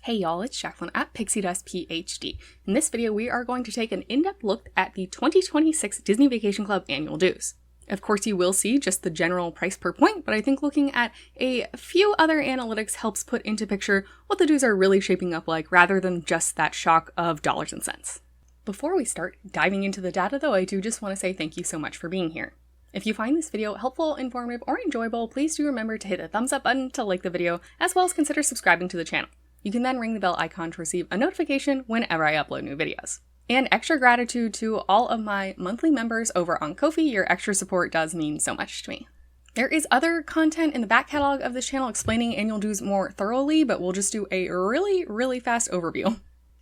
Hey y'all, it's Jacqueline at Pixie Dust PhD. In this video, we are going to take an in-depth look at the 2026 Disney Vacation Club annual dues. Of course, you will see just the general price per point, but I think looking at a few other analytics helps put into picture what the dues are really shaping up like, rather than just that shock of dollars and cents. Before we start diving into the data though, I do just want to say thank you so much for being here. If you find this video helpful, informative, or enjoyable, please do remember to hit the thumbs up button to like the video, as well as consider subscribing to the channel. You can then ring the bell icon to receive a notification whenever I upload new videos. And extra gratitude to all of my monthly members over on Ko-fi. Your extra support does mean so much to me. There is other content in the back catalog of this channel explaining annual dues more thoroughly, but we'll just do a really fast overview.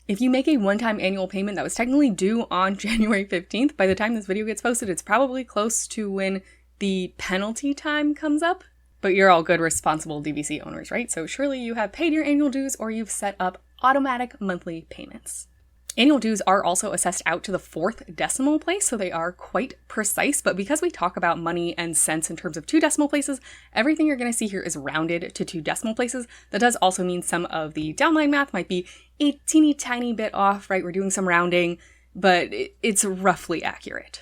If you make a one-time annual payment that was technically due on January 15th, by the time this video gets posted, it's probably close to when the penalty time comes up. But you're all good, responsible DVC owners, right? So surely you have paid your annual dues or you've set up automatic monthly payments. Annual dues are also assessed out to the 4th decimal place, so they are quite precise. But because we talk about money and cents in terms of 2 decimal places, everything you're going to see here is rounded to 2 decimal places. That does also mean some of the downline math might be a teeny tiny bit off, right? We're doing some rounding, but it's roughly accurate.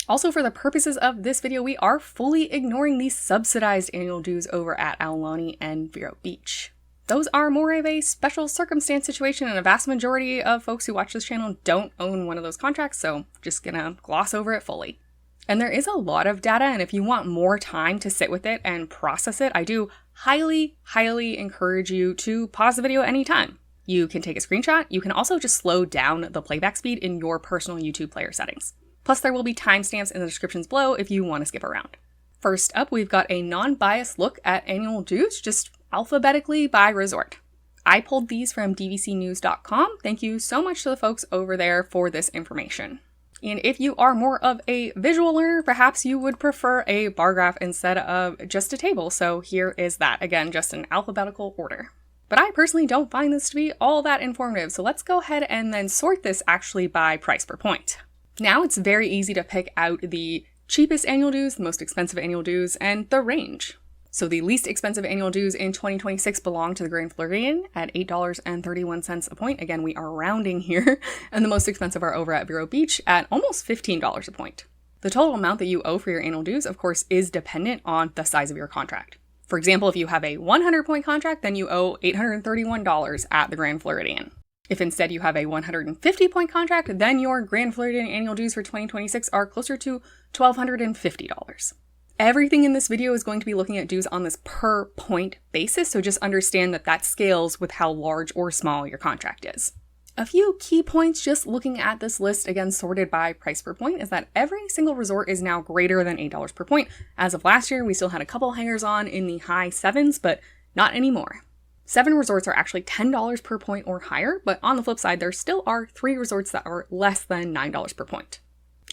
Also, for the purposes of this video, we are fully ignoring the subsidized annual dues over at Aulani and Vero Beach. Those are more of a special circumstance situation, and a vast majority of folks who watch this channel don't own one of those contracts, so just gonna gloss over it fully. And there is a lot of data, and if you want more time to sit with it and process it, I do highly encourage you to pause the video anytime. You can take a screenshot. You can also just slow down the playback speed in your personal YouTube player settings. Plus, there will be timestamps in the descriptions below if you want to skip around. First up, we've got a non-biased look at annual dues, just alphabetically by resort. I pulled these from dvcnews.com. Thank you so much to the folks over there for this information. And if you are more of a visual learner, perhaps you would prefer a bar graph instead of just a table. So here is that. Again, just in alphabetical order. But I personally don't find this to be all that informative. So let's go ahead and then sort this actually by price per point. Now it's very easy to pick out the cheapest annual dues, the most expensive annual dues, and the range. So the least expensive annual dues in 2026 belong to the Grand Floridian at $8.31 a point. Again, we are rounding here. And the most expensive are over at Vero Beach at almost $15 a point. The total amount that you owe for your annual dues, of course, is dependent on the size of your contract. For example, if you have a 100-point contract, then you owe $831 at the Grand Floridian. If instead you have a 150-point contract, then your Grand Floridian annual dues for 2026 are closer to $1,250. Everything in this video is going to be looking at dues on this per point basis, so just understand that that scales with how large or small your contract is. A few key points just looking at this list, again sorted by price per point, is that every single resort is now greater than $8 per point. As of last year, we still had a couple hangers on in the high 7s, but not anymore. 7 resorts are actually $10 per point or higher, but on the flip side, there still are 3 resorts that are less than $9 per point.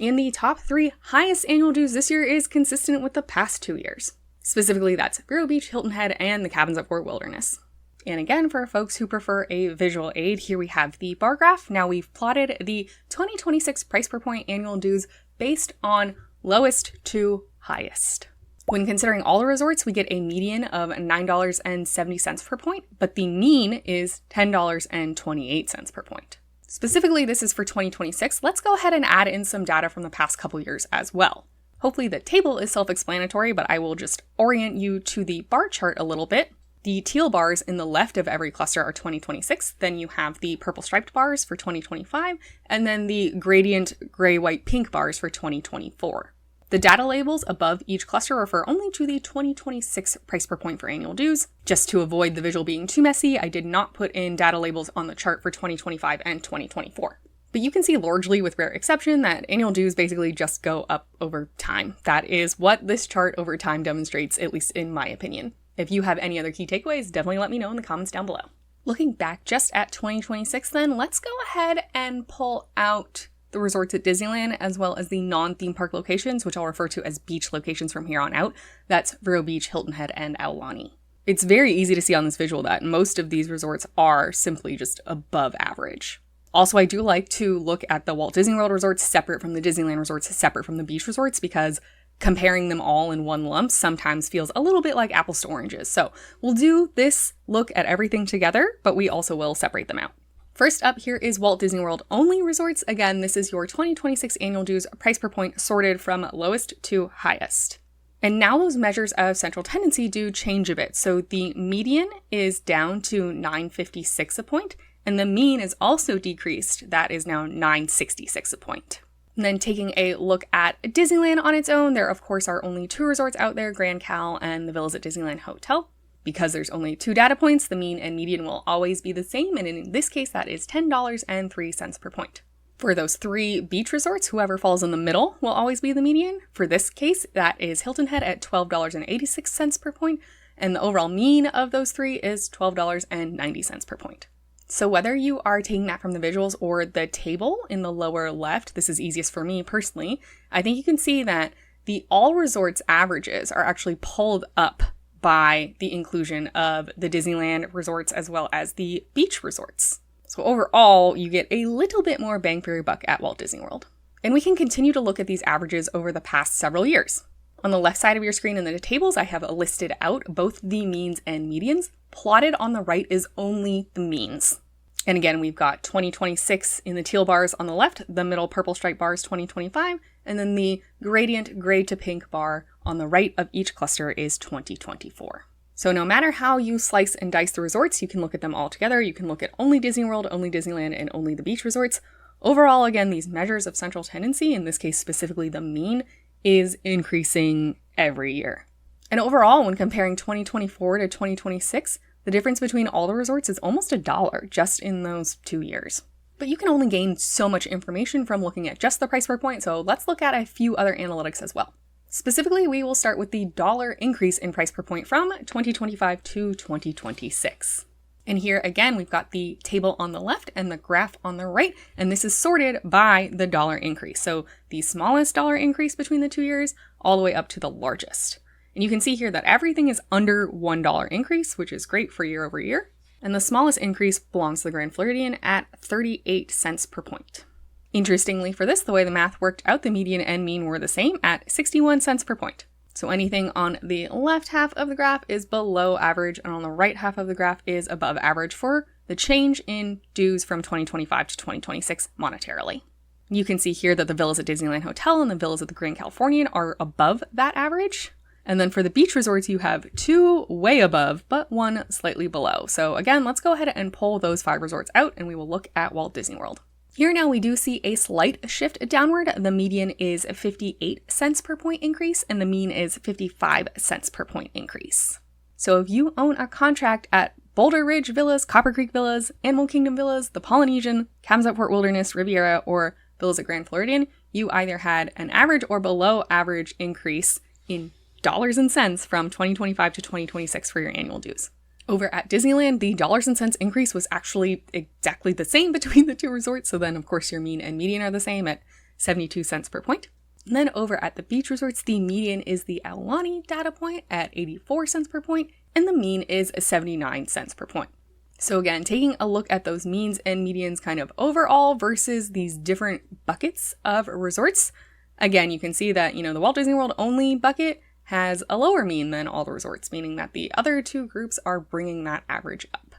And the top 3 highest annual dues this year is consistent with the past 2 years. Specifically, that's Vero Beach, Hilton Head, and the Cabins at Fort Wilderness. And again, for folks who prefer a visual aid, here we have the bar graph. Now we've plotted the 2026 price per point annual dues based on lowest to highest. When considering all the resorts, we get a median of $9.70 per point, but the mean is $10.28 per point. Specifically, this is for 2026. Let's go ahead and add in some data from the past couple years as well. Hopefully the table is self-explanatory, but I will just orient you to the bar chart a little bit. The teal bars in the left of every cluster are 2026, then you have the purple striped bars for 2025, and then the gradient gray, white, pink bars for 2024. The data labels above each cluster refer only to the 2026 price per point for annual dues. Just to avoid the visual being too messy, I did not put in data labels on the chart for 2025 and 2024. But you can see largely with rare exception that annual dues basically just go up over time. That is what this chart over time demonstrates, at least in my opinion. If you have any other key takeaways, definitely let me know in the comments down below. Looking back just at 2026 then, let's go ahead and pull out the resorts at Disneyland, as well as the non-theme park locations, which I'll refer to as beach locations from here on out. That's Vero Beach, Hilton Head, and Aulani. It's very easy to see on this visual that most of these resorts are simply just above average. Also, I do like to look at the Walt Disney World resorts separate from the Disneyland resorts, separate from the beach resorts, because comparing them all in one lump sometimes feels a little bit like apples to oranges. So we'll do this look at everything together, but we also will separate them out. First up here is Walt Disney World only resorts. Again, this is your 2026 annual dues price per point sorted from lowest to highest. And now those measures of central tendency do change a bit. So the median is down to $9.56 a point, and the mean is also decreased. That is now $9.66 a point. And then taking a look at Disneyland on its own, there of course are only 2 resorts out there, Grand Cal and the Villas at Disneyland Hotel. Because there's only 2 data points, the mean and median will always be the same, and in this case that is $10.03 per point. For those 3 beach resorts, whoever falls in the middle will always be the median. For this case, that is Hilton Head at $12.86 per point, and the overall mean of those 3 is $12.90 per point. So whether you are taking that from the visuals or the table in the lower left, this is easiest for me personally, I think you can see that the all resorts averages are actually pulled up by the inclusion of the Disneyland resorts as well as the beach resorts. So overall, you get a little bit more bang for your buck at Walt Disney World. And we can continue to look at these averages over the past several years. On the left side of your screen in the tables, I have listed out both the means and medians. Plotted on the right is only the means. And again, we've got 2026 in the teal bars on the left, the middle purple stripe bar is 2025, and then the gradient gray to pink bar on the right of each cluster is 2024. So no matter how you slice and dice the resorts, you can look at them all together. You can look at only Disney World, only Disneyland, and only the beach resorts. Overall, again, these measures of central tendency, in this case specifically the mean, is increasing every year. And overall, when comparing 2024 to 2026, the difference between all the resorts is almost $1 just in those 2 years. But you can only gain so much information from looking at just the price per point, so let's look at a few other analytics as well. Specifically, we will start with the dollar increase in price per point from 2025 to 2026. And here again, we've got the table on the left and the graph on the right, and this is sorted by the dollar increase. So the smallest dollar increase between the 2 years, all the way up to the largest. And you can see here that everything is under $1 increase, which is great for year over year. And the smallest increase belongs to the Grand Floridian at 38 cents per point. Interestingly for this, the way the math worked out, the median and mean were the same at 61 cents per point. So anything on the left half of the graph is below average, and on the right half of the graph is above average for the change in dues from 2025 to 2026 monetarily. You can see here that the villas at Disneyland Hotel and the villas at the Grand Californian are above that average. And then for the beach resorts, you have 2 way above, but 1 slightly below. So again, let's go ahead and pull those 5 resorts out and we will look at Walt Disney World. Here now we do see a slight shift downward. The median is 58 cents per point increase and the mean is 55 cents per point increase. So if you own a contract at Boulder Ridge Villas, Copper Creek Villas, Animal Kingdom Villas, the Polynesian, Cabins at Port Wilderness, Riviera, or Villas at Grand Floridian, you either had an average or below average increase in dollars and cents from 2025 to 2026 for your annual dues. Over at Disneyland, the dollars and cents increase was actually exactly the same between the 2 resorts, so then of course your mean and median are the same at 72 cents per point. And then over at the beach resorts, the median is the Aulani data point at 84 cents per point, and the mean is 79 cents per point. So again, taking a look at those means and medians kind of overall versus these different buckets of resorts, again, you can see that, the Walt Disney World only bucket has a lower mean than all the resorts, meaning that the other 2 groups are bringing that average up.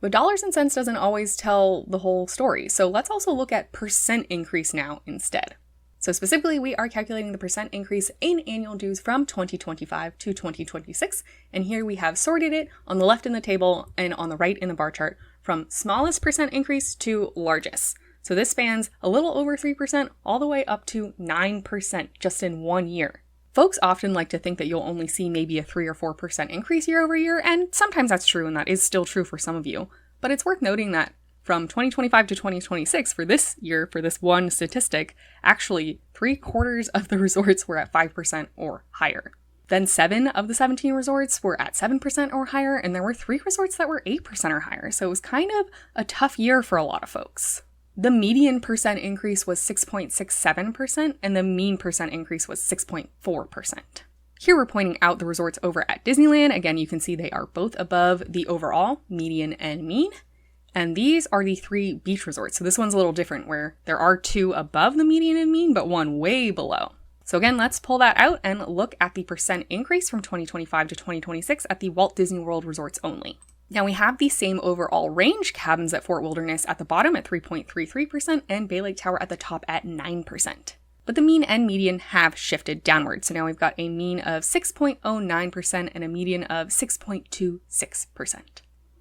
But dollars and cents doesn't always tell the whole story, so let's also look at percent increase now instead. So specifically, we are calculating the percent increase in annual dues from 2025 to 2026, and here we have sorted it on the left in the table and on the right in the bar chart from smallest percent increase to largest. So this spans a little over 3% all the way up to 9% just in 1 year. Folks often like to think that you'll only see maybe a 3 or 4% increase year over year, and sometimes that's true, and that is still true for some of you. But it's worth noting that from 2025 to 2026, for this year, for this one statistic, actually 3/4 of the resorts were at 5% or higher. Then 7 of the 17 resorts were at 7% or higher, and there were 3 resorts that were 8% or higher, so it was kind of a tough year for a lot of folks. The median percent increase was 6.67%, and the mean percent increase was 6.4%. Here we're pointing out the resorts over at Disneyland. Again, you can see they are both above the overall median and mean. And these are the 3 beach resorts. So this one's a little different, where there are 2 above the median and mean, but 1 way below. So again, let's pull that out and look at the percent increase from 2025 to 2026 at the Walt Disney World resorts only. Now we have the same overall range, cabins at Fort Wilderness at the bottom at 3.33% and Bay Lake Tower at the top at 9%. But the mean and median have shifted downward. So now we've got a mean of 6.09% and a median of 6.26%.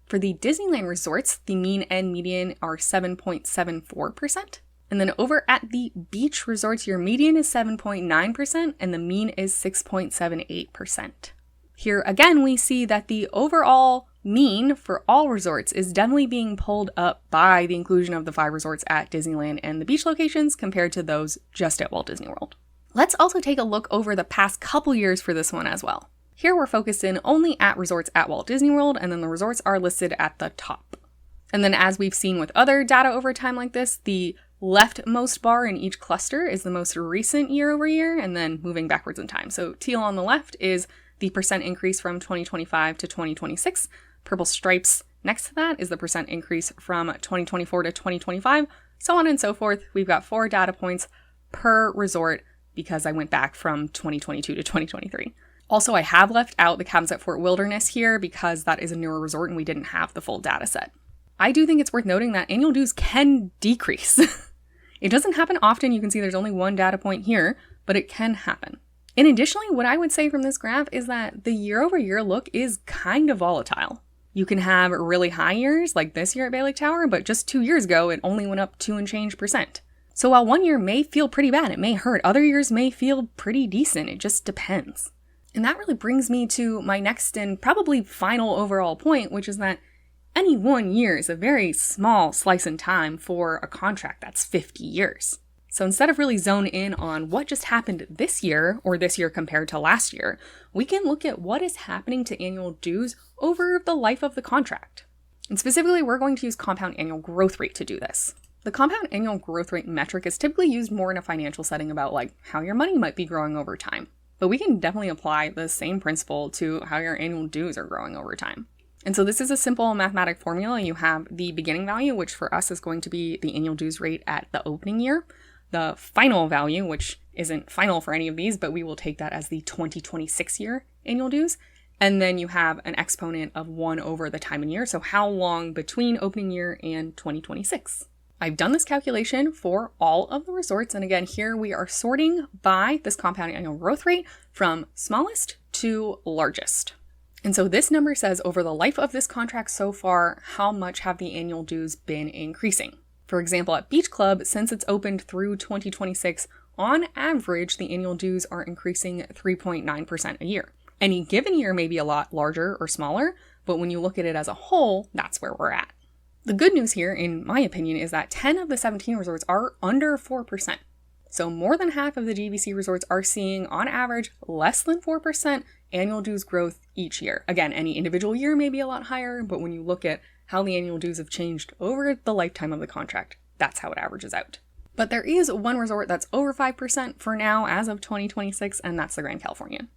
For the Disneyland resorts, the mean and median are 7.74%. And then over at the beach resorts, your median is 7.9% and the mean is 6.78%. Here again, we see that the overall mean for all resorts is definitely being pulled up by the inclusion of the 5 resorts at Disneyland and the beach locations compared to those just at Walt Disney World. Let's also take a look over the past couple years for this one as well. Here we're focused in only at resorts at Walt Disney World, and then the resorts are listed at the top. And then as we've seen with other data over time like this, the leftmost bar in each cluster is the most recent year over year, and then moving backwards in time. So teal on the left is the percent increase from 2025 to 2026. Purple stripes next to that is the percent increase from 2024 to 2025, so on and so forth. We've got 4 data points per resort because I went back from 2022 to 2023. Also, I have left out the cabins at Fort Wilderness here because that is a newer resort and we didn't have the full data set. I do think it's worth noting that annual dues can decrease. It doesn't happen often. You can see there's only 1 data point here, but it can happen. And additionally, what I would say from this graph is that the year over year look is kind of volatile. You can have really high years like this year at Bay Lake Tower, but just 2 years ago, it only went up 2 and change %. So while one year may feel pretty bad, it may hurt. Other years may feel pretty decent. It just depends. And that really brings me to my next and probably final overall point, which is that any 1 year is a very small slice in time for a contract that's 50 years. So instead of really zone in on what just happened this year or this year compared to last year, we can look at what is happening to annual dues over the life of the contract. And specifically, we're going to use compound annual growth rate to do this. The compound annual growth rate metric is typically used more in a financial setting about like how your money might be growing over time. But we can definitely apply the same principle to how your annual dues are growing over time. And so this is a simple mathematic formula. You have the beginning value, which for us is going to be the annual dues rate at the opening year. The final value, which isn't final for any of these, but we will take that as the 2026 year annual dues. And then you have an exponent of 1 over the time in year. So how long between opening year and 2026? I've done this calculation for all of the resorts. And again, here we are sorting by this compound annual growth rate from smallest to largest. And so this number says over the life of this contract so far, how much have the annual dues been increasing? For example, at Beach Club, since it's opened through 2026, on average, the annual dues are increasing 3.9% a year. Any given year may be a lot larger or smaller, but when you look at it as a whole, that's where we're at. The good news here, in my opinion, is that 10 of the 17 resorts are under 4%. So more than half of the GVC resorts are seeing, on average, less than 4% annual dues growth each year. Again, any individual year may be a lot higher, but when you look at how the annual dues have changed over the lifetime of the contract, that's how it averages out. But there is one resort that's over 5% for now as of 2026, and that's the Grand Californian.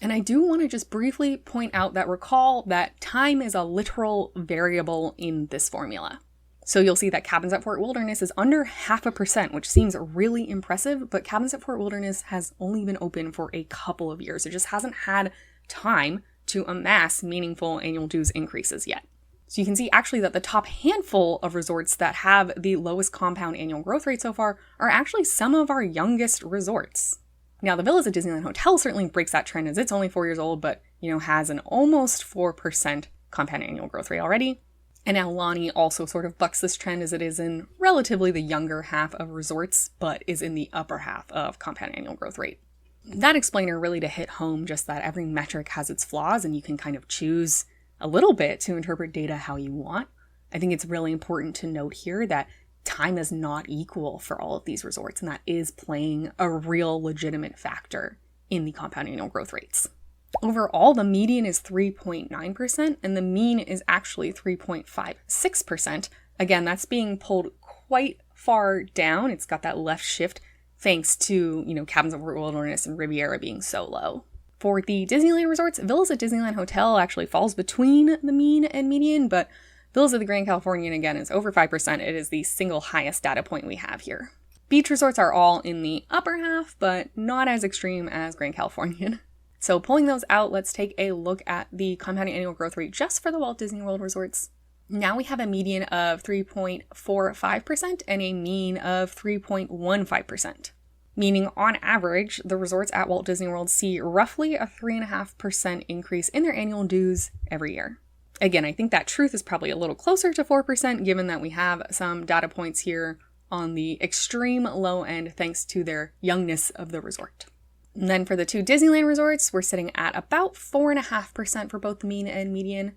And I do want to just briefly point out that recall that time is a literal variable in this formula. So you'll see that Cabins at Fort Wilderness is under 0.5%, which seems really impressive, but Cabins at Fort Wilderness has only been open for a couple of years. It just hasn't had time to amass meaningful annual dues increases yet. So you can see actually that the top handful of resorts that have the lowest compound annual growth rate so far are actually some of our youngest resorts. Now, the Villas at Disneyland Hotel certainly breaks that trend as it's only 4 years old, but, has an almost 4% compound annual growth rate already. And Aulani also sort of bucks this trend as it is in relatively the younger half of resorts, but is in the upper half of compound annual growth rate. That explainer really to hit home just that every metric has its flaws and you can kind of choose a little bit to interpret data how you want. I think it's really important to note here that time is not equal for all of these resorts, and that is playing a real legitimate factor in the compound annual growth rates. Overall, the median is 3.9%, and the mean is actually 3.56%. Again, that's being pulled quite far down. It's got that left shift thanks to, Cabins at Fort Wilderness and Riviera being so low. For the Disneyland resorts, Villas at Disneyland Hotel actually falls between the mean and median, but Villas at the Grand Californian, again, is over 5%. It is the single highest data point we have here. Beach resorts are all in the upper half, but not as extreme as Grand Californian. So pulling those out, let's take a look at the compounding annual growth rate just for the Walt Disney World resorts. Now we have a median of 3.45% and a mean of 3.15%. Meaning on average, the resorts at Walt Disney World see roughly a 3.5% increase in their annual dues every year. Again, I think that truth is probably a little closer to 4% given that we have some data points here on the extreme low end thanks to their youngness of the resort. And then for the two Disneyland resorts, we're sitting at about 4.5% for both the mean and median.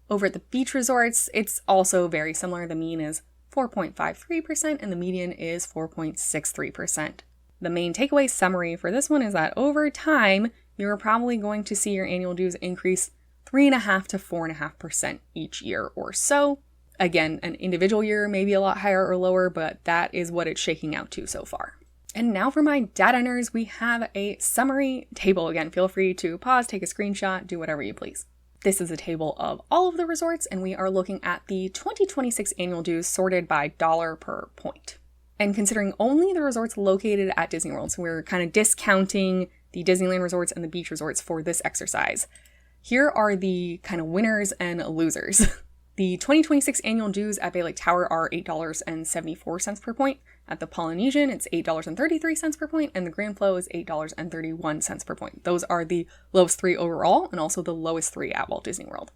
Over at the beach resorts, it's also very similar. The mean is 4.53% and the median is 4.63%. The main takeaway summary for this one is that over time, you're probably going to see your annual dues increase 3.5% to 4.5% each year or so. Again, an individual year may be a lot higher or lower, but that is what it's shaking out to so far. And now for my data nerds, we have a summary table. Again, feel free to pause, take a screenshot, do whatever you please. This is a table of all of the resorts, and we are looking at the 2026 annual dues sorted by dollar per point. And considering only the resorts located at Disney World, so we're kind of discounting the Disneyland resorts and the beach resorts for this exercise. Here are the kind of winners and losers. The 2026 annual dues at Bay Lake Tower are $8.74 per point. At the Polynesian, it's $8.33 per point, and the Grand Flow is $8.31 per point. Those are the lowest three overall, and also the lowest three at Walt Disney World.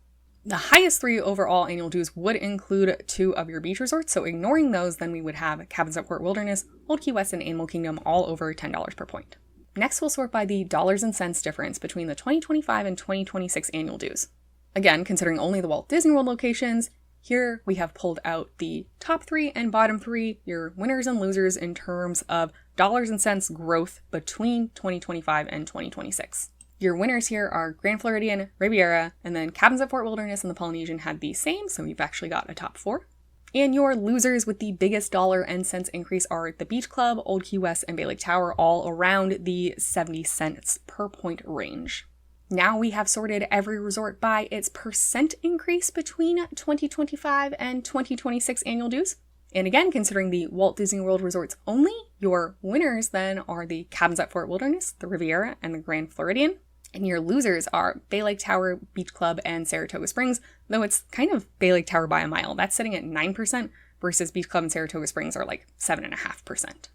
The highest three overall annual dues would include two of your beach resorts, so ignoring those, then we would have Cabins at Fort Wilderness, Old Key West, and Animal Kingdom all over $10 per point. Next, we'll sort by the dollars and cents difference between the 2025 and 2026 annual dues. Again, considering only the Walt Disney World locations, here we have pulled out the top three and bottom three, your winners and losers in terms of dollars and cents growth between 2025 and 2026. Your winners here are Grand Floridian, Riviera, and then Cabins at Fort Wilderness and the Polynesian had the same, so we've actually got a top four. And your losers with the biggest dollar and cents increase are the Beach Club, Old Key West, and Bay Lake Tower, all around the 70 cents per point range. Now we have sorted every resort by its percent increase between 2025 and 2026 annual dues. And again, considering the Walt Disney World resorts only, your winners then are the Cabins at Fort Wilderness, the Riviera, and the Grand Floridian. And your losers are Bay Lake Tower, Beach Club, and Saratoga Springs, though it's kind of Bay Lake Tower by a mile. That's sitting at 9% versus Beach Club and Saratoga Springs are like 7.5%.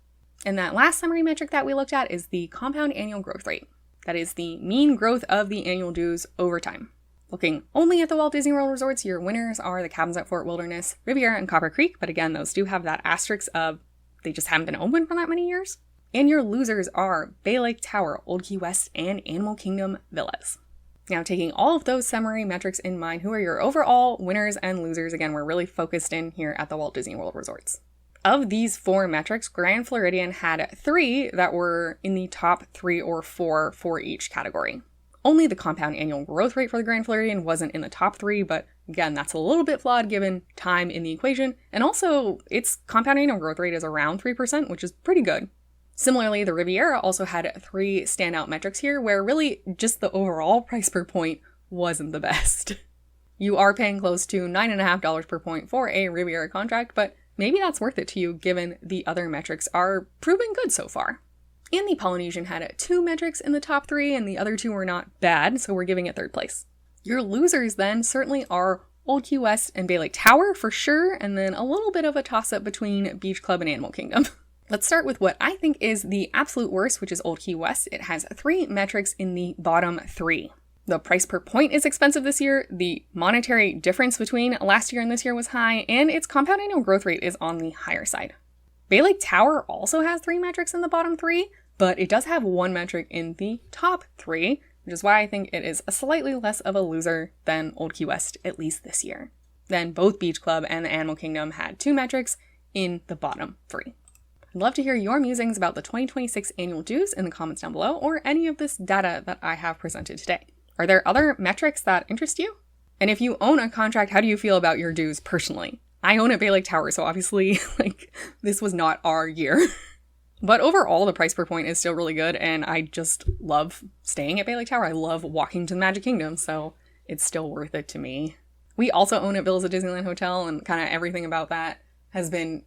And that last summary metric that we looked at is the compound annual growth rate. That is the mean growth of the annual dues over time. Looking only at the Walt Disney World resorts, your winners are the Cabins at Fort Wilderness, Riviera, and Copper Creek, but again, those do have that asterisk of they just haven't been open for that many years. And your losers are Bay Lake Tower, Old Key West, and Animal Kingdom Villas. Now, taking all of those summary metrics in mind, who are your overall winners and losers? Again, we're really focused in here at the Walt Disney World resorts. Of these four metrics, Grand Floridian had three that were in the top 3 or 4 for each category. Only the compound annual growth rate for the Grand Floridian wasn't in the top 3, but again, that's a little bit flawed given time in the equation. And also, its compound annual growth rate is around 3%, which is pretty good. Similarly, the Riviera also had 3 standout metrics here, where really just the overall price per point wasn't the best. You are paying close to $9.50 per point for a Riviera contract, but maybe that's worth it to you given the other metrics are proving good so far. And the Polynesian had 2 metrics in the top 3, and the other 2 were not bad, so we're giving it 3rd place. Your losers then certainly are Old Key West and Bay Lake Tower for sure, and then a little bit of a toss-up between Beach Club and Animal Kingdom. Let's start with what I think is the absolute worst, which is Old Key West. It has 3 metrics in the bottom 3. The price per point is expensive this year, the monetary difference between last year and this year was high, and its compound annual growth rate is on the higher side. Bay Lake Tower also has 3 metrics in the bottom 3, but it does have 1 metric in the top 3, which is why I think it is a slightly less of a loser than Old Key West, at least this year. Then both Beach Club and the Animal Kingdom had 2 metrics in the bottom 3. I'd love to hear your musings about the 2026 annual dues in the comments down below, or any of this data that I have presented today. Are there other metrics that interest you? And if you own a contract, how do you feel about your dues personally? I own a Bay Lake Tower, so obviously, this was not our year. But overall, the price per point is still really good, and I just love staying at Bay Lake Tower. I love walking to the Magic Kingdom, so it's still worth it to me. We also own at Villas at Disneyland Hotel, and kind of everything about that has been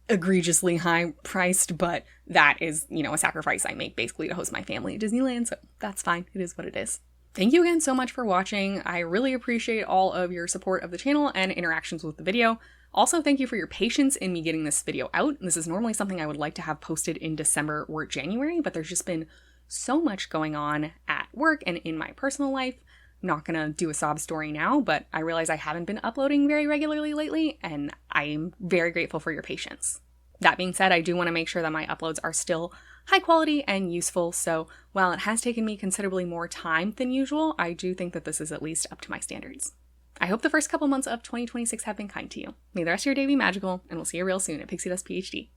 egregiously high priced, but that is, a sacrifice I make basically to host my family at Disneyland, so that's fine. It is what it is. Thank you again so much for watching. I really appreciate all of your support of the channel and interactions with the video. Also, thank you for your patience in me getting this video out. This is normally something I would like to have posted in December or January, but there's just been so much going on at work and in my personal life. I'm not gonna do a sob story now, but I realize I haven't been uploading very regularly lately, and I'm very grateful for your patience. That being said, I do want to make sure that my uploads are still high quality and useful, so while it has taken me considerably more time than usual, I do think that this is at least up to my standards. I hope the first couple months of 2026 have been kind to you. May the rest of your day be magical, and we'll see you real soon at Pixie Dust PhD.